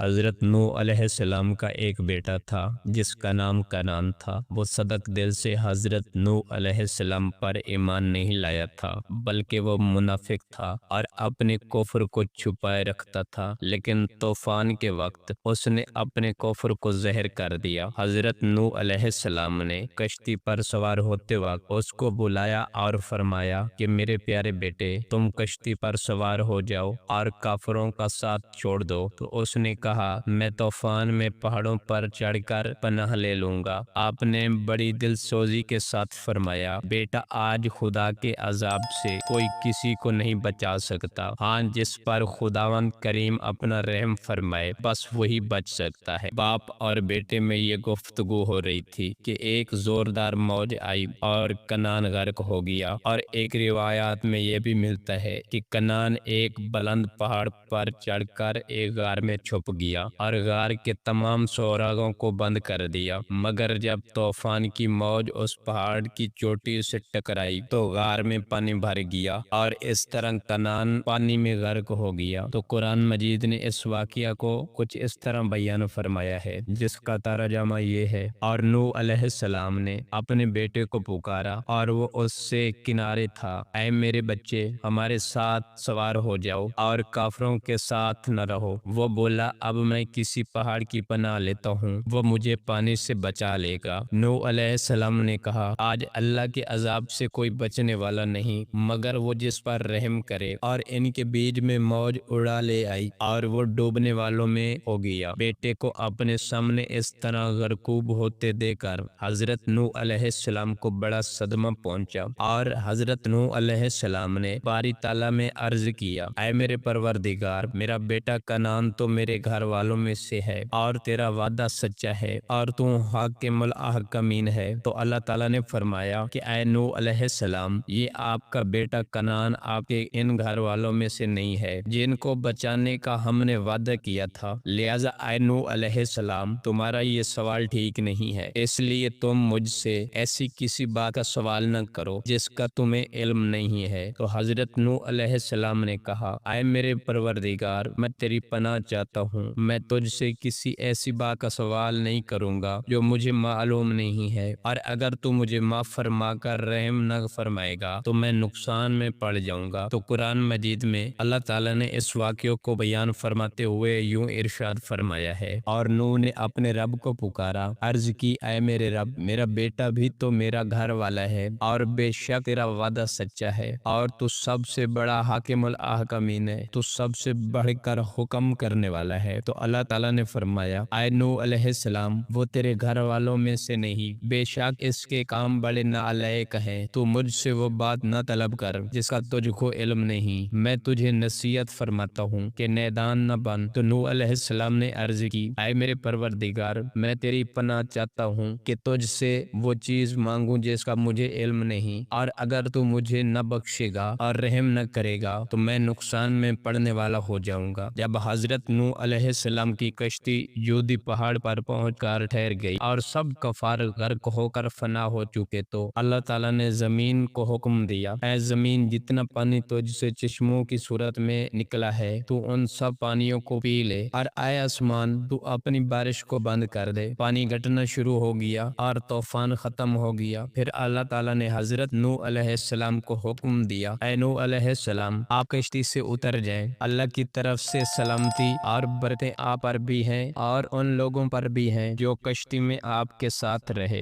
حضرت نوح علیہ السلام کا ایک بیٹا تھا جس کا نام کنعان تھا۔ وہ صدق دل سے حضرت نوح علیہ السلام پر ایمان نہیں لایا تھا، بلکہ وہ منافق تھا اور اپنے کفر کو چھپائے رکھتا تھا، لیکن طوفان کے وقت اس نے اپنے کفر کو ظاہر کر دیا۔ حضرت نوح علیہ السلام نے کشتی پر سوار ہوتے وقت اس کو بلایا اور فرمایا کہ میرے پیارے بیٹے، تم کشتی پر سوار ہو جاؤ اور کافروں کا ساتھ چھوڑ دو۔ تو اس نے کہا، میں طوفان میں پہاڑوں پر چڑھ کر پناہ لے لوں گا۔ آپ نے بڑی دل سوزی کے ساتھ فرمایا، بیٹا آج خدا کے عذاب سے کوئی کسی کو نہیں بچا سکتا، ہاں جس پر خداوند کریم اپنا رحم فرمائے بس وہی بچ سکتا ہے۔ باپ اور بیٹے میں یہ گفتگو ہو رہی تھی کہ ایک زوردار موج آئی اور کنعان غرق ہو گیا، اور ایک روایات میں یہ بھی ملتا ہے کہ کنعان ایک بلند پہاڑ پر چڑھ کر ایک غار میں چھپ گیا اور غار کے تمام سوراخوں کو بند کر دیا، مگر جب طوفان کی موج اس پہاڑ کی چوٹی سے ٹکرائی تو غار میں پانی بھر گیا اور اس طرح کنعان پانی میں غرق ہو گیا۔ تو قرآن مجید نے اس واقعہ کو کچھ اس طرح بیان فرمایا ہے، جس کا ترجمہ یہ ہے، اور نوح علیہ السلام نے اپنے بیٹے کو پکارا اور وہ اس سے کنارے تھا، اے میرے بچے، ہمارے ساتھ سوار ہو جاؤ اور کافروں کے ساتھ نہ رہو۔ وہ بولا، اب میں کسی پہاڑ کی پناہ لیتا ہوں، وہ مجھے پانی سے بچا لے گا۔ نوح علیہ السلام نے کہا، آج اللہ کے عذاب سے کوئی بچنے والا نہیں مگر وہ جس پر رحم کرے، اور ان کے بیچ میں موج اڑا لے آئی اور وہ ڈوبنے والوں میں ہو گیا۔ بیٹے کو اپنے سامنے اس طرح غرقوب ہوتے دے کر حضرت نوح علیہ السلام کو بڑا صدمہ پہنچا، اور حضرت نوح علیہ السلام نے باری تعالیٰ میں عرض کیا، اے میرے پروردگار، میرا بیٹا کنعان تو میرے گھر والوں میں سے ہے اور تیرا وعدہ سچا ہے اور تو حاکم الحاکمین ہے۔ تو اللہ تعالیٰ نے فرمایا کہ اے نوح علیہ السلام، یہ آپ کا بیٹا کنعان آپ کے ان گھر والوں میں سے نہیں ہے جن کو بچانے کا ہم نے وعدہ کیا تھا، لہٰذا اے نوح علیہ السلام، تمہارا یہ سوال ٹھیک نہیں ہے، اس لیے تم مجھ سے ایسی کسی بات کا سوال نہ کرو جس کا تمہیں علم نہیں ہے۔ تو حضرت نوح علیہ السلام نے کہا، اے میرے پروردگار، میں تیری پناہ چاہتا ہوں، میں تجھ سے کسی ایسی بات کا سوال نہیں کروں گا جو مجھے معلوم نہیں ہے، اور اگر تو مجھے معاف فرما کر رحم نہ فرمائے گا تو میں نقصان میں پڑ جاؤں گا۔ تو قرآن مجید میں اللہ تعالیٰ نے اس واقعے کو بیان فرماتے ہوئے یوں ارشاد فرمایا ہے، اور نوح نے اپنے رب کو پکارا، عرض کی، اے میرے رب، میرا بیٹا بھی تو میرا گھر والا ہے اور بے شک تیرا وعدہ سچا ہے اور تو سب سے بڑا حاکم الحاکمین ہے، تو سب سے بڑھ کر حکم کرنے والا ہے۔ تو اللہ تعالیٰ نے فرمایا، اے نوح علیہ السلام، وہ تیرے گھر والوں میں سے نہیں، بے شک اس کے کام بڑے نالائق ہیں، تو مجھ سے وہ بات نہ طلب کر جس کا تجھ کو علم نہیں، میں تجھے نصیحت فرماتا ہوں کہ نادان نہ بن۔ تو نوح علیہ السلام نے عرض کی، اے میرے پروردگار، میں تیری پناہ چاہتا ہوں کہ تجھ سے وہ چیز مانگوں جس کا مجھے علم نہیں، اور اگر تو مجھے نہ بخشے گا اور رحم نہ کرے گا تو میں نقصان میں پڑنے والا ہو جاؤں گا۔ جب حضرت نوح علیہ السلام کی کشتی جودی پہاڑ پر پہنچ کر ٹھہر گئی اور سب کفار غرق ہو کر فنا ہو چکے تو اللہ تعالیٰ نے زمین کو حکم دیا، اے زمین، جتنا پانی تجھ سے چشموں کی صورت میں نکلا ہے تو ان سب پانیوں کو پی لے، اور اے آسمان، تو اپنی بارش کو بند کر دے۔ پانی گھٹنا شروع ہو گیا اور طوفان ختم ہو گیا۔ پھر اللہ تعالیٰ نے حضرت نوح علیہ السلام کو حکم دیا، اے نوح علیہ السلام، آپ کشتی سے اتر جائیں، اللہ کی طرف سے سلامتی اور برکتیں آپ پر بھی ہیں اور ان لوگوں پر بھی ہیں جو کشتی میں آپ کے ساتھ رہے۔